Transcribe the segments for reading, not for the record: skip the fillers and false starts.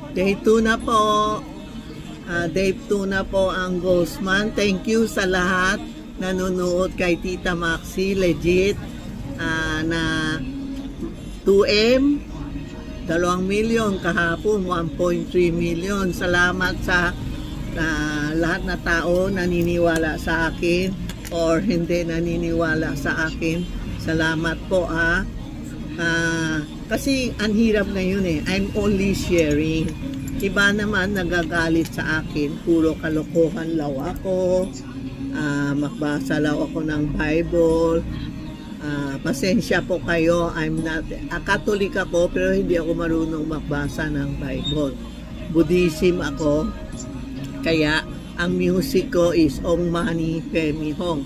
Day 2 na po. Day 2 na po ang Ghostman. Thank you sa lahat nanonood kay Tita Maxi. Legit na 2M, 2 million kahapon, 1.3 million. Salamat sa lahat na tao naniniwala sa akin or hindi naniniwala sa akin. Salamat po kasi ang hirap na yun I'm only sharing. Iba naman nagagalit sa akin, puro kalokohan law ako, magbasa law ako ng Bible. Pasensya po kayo, I'm not Catholic ako pero hindi ako marunong magbasa ng Bible. Buddhism ako, kaya ang music ko is Om Mani Padme Hum.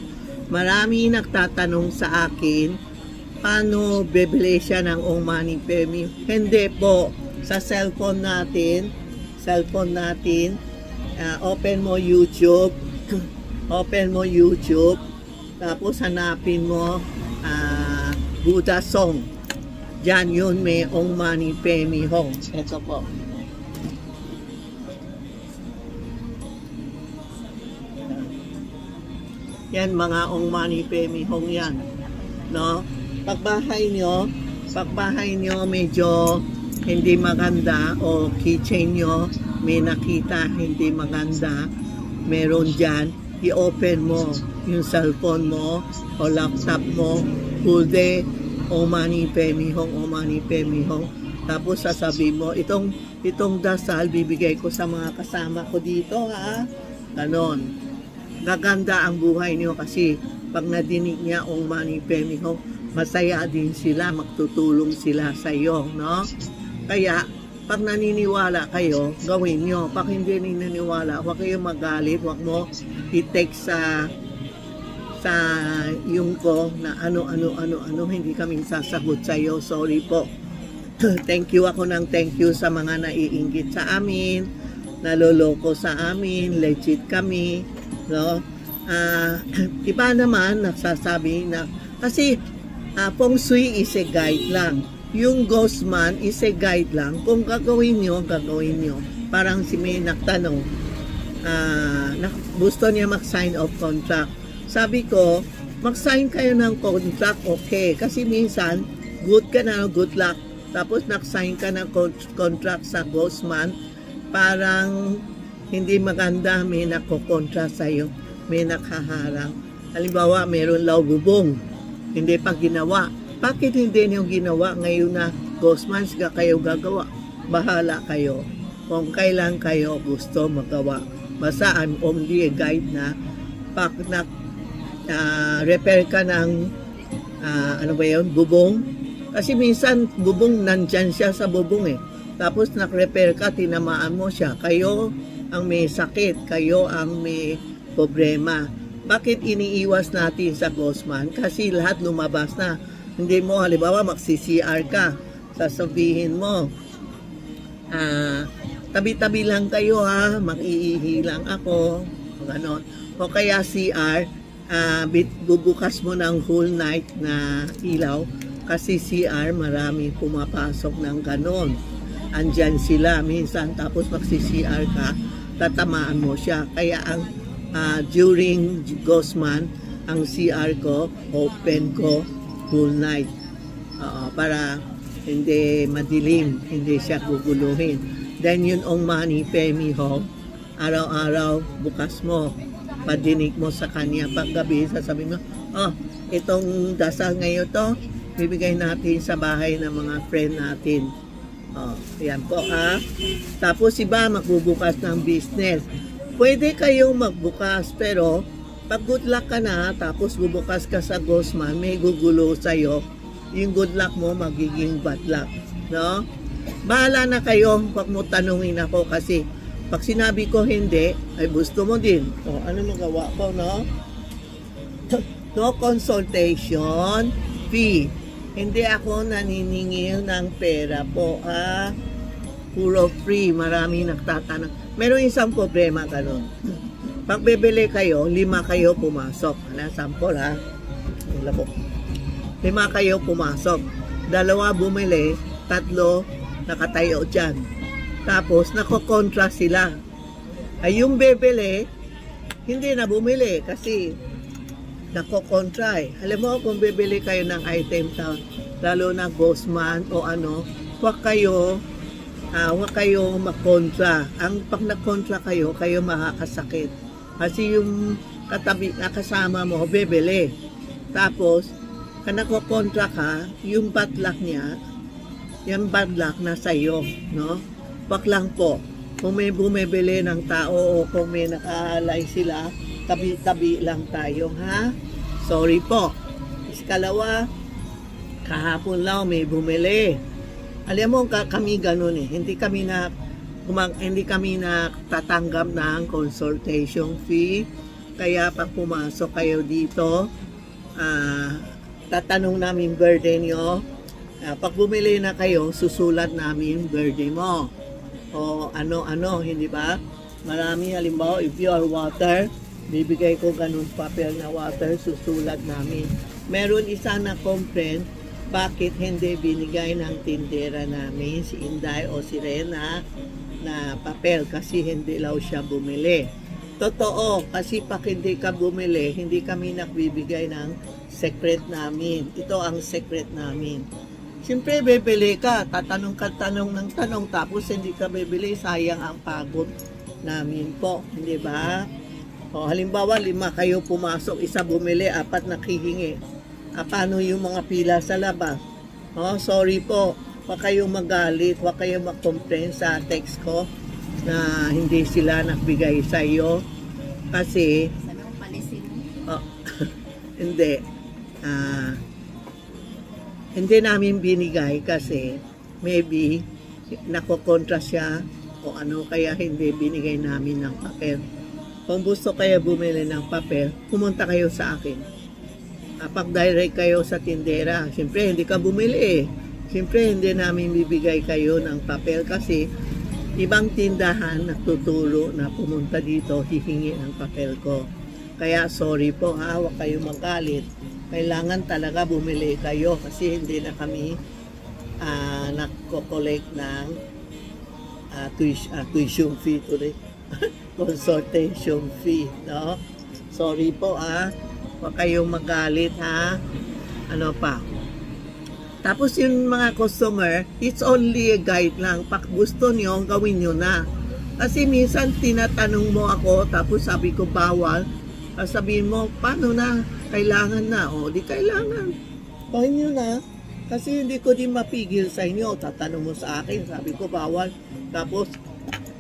Marami nagtatanong sa akin, paano bibili siya ng Om Mani Padme? Hindi po, sa cellphone natin, open mo YouTube, tapos hanapin mo Buddha song. Diyan yun may Om Mani Padme Hum. Ito po. Yan mga Om Mani Padme Hum yan. No? Pagbahay nyo medyo hindi maganda o keychain nyo may nakita hindi maganda, meron dyan, i-open mo yung cellphone mo o laptop mo, full day Om Mani Padme Hum, Om Mani Padme Hum. Tapos sasabihin mo, itong dasal bibigay ko sa mga kasama ko dito ganon. Gaganda ang buhay niyo kasi pag nadinig niya Om Mani Padme Hum, masaya din sila, magtutulong sila sa iyo, no? Kaya, pag naniniwala kayo, gawin nyo. Pag hindi naniniwala, huwag kayo magalit, huwag mo i-text sa yung ko na ano, hindi kami sasagot sa iyo. Sorry po. Thank you ako ng thank you sa mga naiinggit sa amin, naloloko sa amin, legit kami, no? Iba naman, nagsasabi na, kasi Feng Shui is a guide lang. Yung Ghostman is a guide lang. Kung gagawin nyo. Parang si May nagtanong, gusto niya mag-sign of contract. Sabi ko, mag-sign kayo ng contract, okay. Kasi minsan, good ka na, good luck. Tapos nag-sign ka ng contract sa Ghostman, parang hindi maganda, may nako-contract sa'yo, may nakaharang. Halimbawa, meron law bubong, hindi pa ginawa. Bakit hindi niyo ginawa ngayon na Ghostman kayo gagawa? Bahala kayo. Kung kailan kayo gusto magawa. Basta I'm only a guide na pag repair ka ng bubong. Kasi minsan bubong nandyan siya sa bubong Tapos nak-repair ka, tinamaan mo siya. Kayo ang may sakit, kayo ang may problema. Bakit iniiwas natin sa Ghostman? Kasi lahat lumabas na. Hindi mo, halimbawa, magsi-CR ka. Sasabihin mo, tabi-tabi lang kayo mag-iihi lang ako. Ganon. O kaya CR, bubukas mo ng whole night na ilaw. Kasi CR, marami pumapasok ng ganon. Andyan sila minsan, tapos magsi-CR ka, tatamaan mo siya. Kaya ang during Ghostman, ang CR ko, open ko full night. Para hindi madilim, hindi siya guguluhin. Then yun Om Mani Padme Hum, araw-araw bukas mo, padinig mo sa kanya. Paggabi, sasabihin mo, itong dasal ngayon to, bibigay natin sa bahay ng mga friend natin. Yan po Tapos iba magbubukas ng business. Pwede kayong magbukas, pero pag good luck ka na, tapos bubukas ka sa Ghostman, may gugulo sa'yo. Yung good luck mo, magiging bad luck. No? Bahala na kayo, huwag mo tanungin ako kasi pag sinabi ko hindi, ay gusto mo din. Ano magawa ko, no? No consultation fee. Hindi ako naniningil ng pera po, puro free, marami nagtatanong. Meron isang problema ganun. Pag bibili kayo, 5 kayo pumasok. Sample 5 kayo pumasok. 2 bumili, 3 nakatayo dyan. Tapos nakokontra sila. Ay yung bibili, hindi na bumili kasi nakokontra eh. Alam mo, kung bibili kayo ng item lalo na ghost month o ano, huwag kayo makontra. Ang pag nakontra kayo makakasakit. Kasi yung katabi na kasama mo, bibili. Tapos, kung nakokontra ka, yung bad luck niya, yung bad luck na sa'yo, no? Wag lang po. Kung may bumibili ng tao o kung may nakaalay sila, tabi-tabi lang tayo, ha? Sorry po. Iskalawa, kahapon lang may bumili. Alam mo, kami ganun eh. Hindi kami tatanggap ng consultation fee. Kaya pag pumasok kayo dito, tatanong namin birthday nyo. Pag bumili na kayo, susulat namin birthday mo. O ano-ano, hindi ba? Marami, halimbawa, if you are water, bibigay ko ganun papel na water, susulat namin. Meron isa na complaint, bakit hindi binigay ng tindera namin, si Inday o si Rena, na papel kasi hindi law siya bumili. Totoo, kasi pag hindi ka bumili, hindi kami nagbibigay ng secret namin. Ito ang secret namin. Siyempre, bibili ka, tatanong ng tanong, tapos hindi ka bibili, sayang ang pagod namin po, hindi ba? O, halimbawa, 5 kayo pumasok, 1 bumili, 4 nakihingi. Paano yung mga pila sa labas? O, sorry po, huwag kayong magalit, huwag kayong mag-complain sa text ko na hindi sila nagbigay sa iyo. Kasi, hindi. Hindi namin binigay kasi maybe nakokontra siya o ano, kaya hindi binigay namin ng papel. Kung gusto kayo bumili ng papel, pumunta kayo sa akin. Pag-direct kayo sa tindera, siyempre hindi ka bumili eh. Siyempre hindi namin bibigay kayo ng papel kasi ibang tindahan nagtuturo na pumunta dito, hihingi ng papel ko. Kaya sorry po ha, huwag kayong magalit. Kailangan talaga bumili kayo kasi hindi na kami nagko-collect ng tuition fee tuloy. Consultation fee, no? Sorry po huwag kayong magalit ha. Ano pa? Tapos yung mga customer, it's only a guide lang. Pag gusto nyo, gawin nyo na. Kasi minsan tinatanong mo ako, tapos sabi ko bawal. Sabihin mo, paano na? Kailangan na. O, di kailangan. Gawin nyo na. Kasi hindi ko din mapigil sa inyo. Tatanong mo sa akin, sabi ko bawal. Tapos,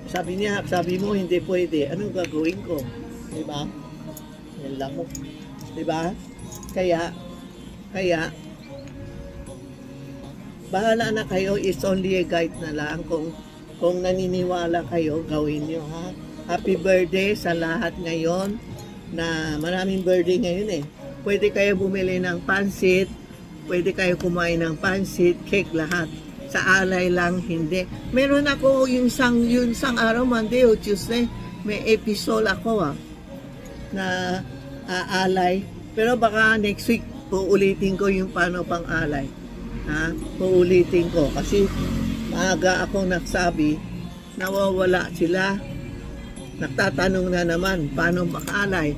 sabi mo hindi pwede. Anong gagawin ko? Diba? Yan lang mo. Diba? Kaya, bahala na kayo, is only a guide na lang. Kung naniniwala kayo, gawin nyo ha. Happy birthday sa lahat ngayon. Na maraming birthday ngayon eh. Pwede kayo bumili ng pansit, pwede kayo kumain ng pansit, cake, lahat. Sa alay lang, hindi. Meron ako yung sang araw, Monday o Tuesday, may episode ako na alay. Pero baka next week, uulitin ko yung paano pang alay. Uulitin ko. Kasi maaga akong nagsabi, nawawala sila. Nagtatanong na naman, paano makaalay?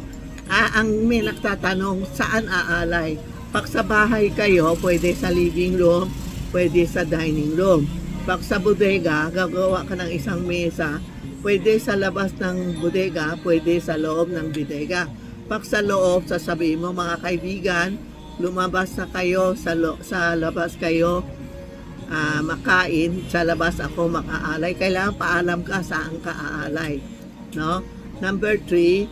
Ang may nagtatanong, saan aalay? Pag sa bahay kayo, pwede sa living room, pwede sa dining room. Pag sa bodega, gagawa ka ng isang mesa, pwede sa labas ng bodega, pwede sa loob ng bodega. Pag sa loob, sasabihin mo, mga kaibigan, lumabas na kayo, sa labas kayo, makain, sa labas ako makaalay. Kailangan paalam ka saan ka aalay. No? Number 3,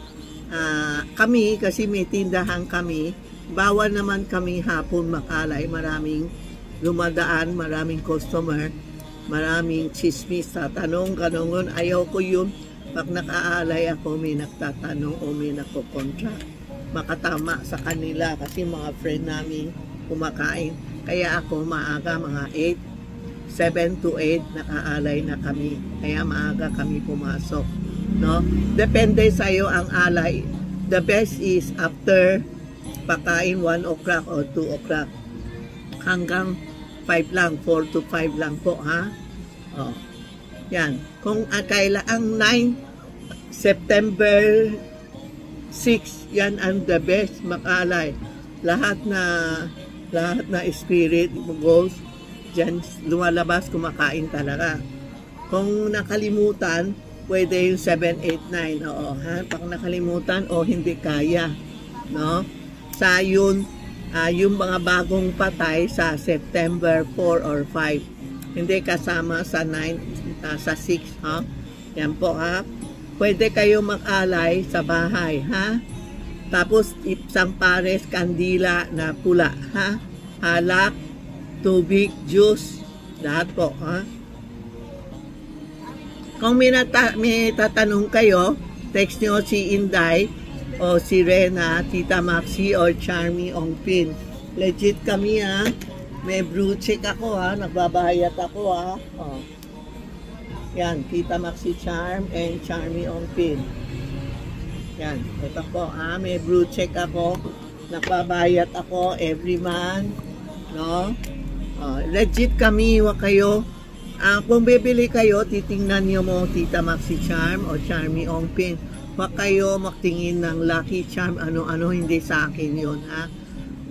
kami, kasi may tindahan kami, bawal naman kami hapon makalay. Maraming lumadaan, maraming customer, maraming chismis, tatanong, ganun. Ayaw ko yun. Pag nakaalay ako, may nagtatanong o may nakokontra. Makatama sa kanila kasi mga friend namin kumakain. Kaya ako maaga, mga 7 to 8, nakaalay na kami. Kaya maaga kami pumasok. No? Depende sa iyo ang alay. The best is after pakain 1 o'clock or 2 o'clock. Hanggang 5 lang, 4 to 5 lang po, ha? Yan. Kung kailan ang 9 September 6, yan ang the best makalay. Lahat na spirit, ghost, dyan lumalabas, kumakain talaga. Kung nakalimutan, pwede yung 7, 8, 9. Oo, ha? Pag nakalimutan o hindi kaya, no? Sa yun, yung mga bagong patay sa September 4 or 5. Hindi kasama sa 9, sa 6, ha? Yan po, ha? Pwede kayo mag-alay sa bahay, ha? Tapos, isang pares kandila na pula, ha? Alak, tubig, juice, lahat po, ha? Kung may tatanong kayo, text nyo si Inday o si Rena, Tita Maxi o Charmy Ongpin. Legit kami, ha? May blue check ako, ha? Nagbabahayat ako, ha? Oh. Yan, Tita Maxi Charm and Charmy Ongpin. Yan, ito po, ha? May blue check ako. Nagbabayad ako every month, no? Legit kami, wag kayo. Kung bibili kayo, titingnan nyo mo Tita Maxi Charm o Charmy Ongpin. Wag kayo magtingin ng Lucky Charm, ano-ano, hindi sa akin yun, ha?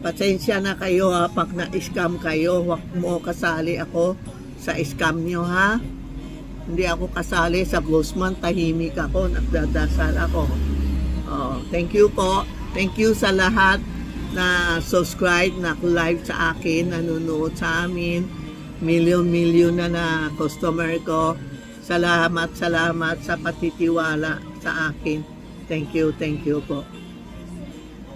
Pasensya na kayo, ha? Pag na-scam kayo, wag mo kasali ako sa scam nyo, ha? Hindi ako kasali sa Ghostman, tahimik ako, nagdadasal ako. Thank you po. Thank you sa lahat na subscribe, na live sa akin, nanonood sa amin. Milyon na customer ko. Salamat sa patitiwala sa akin. Thank you po.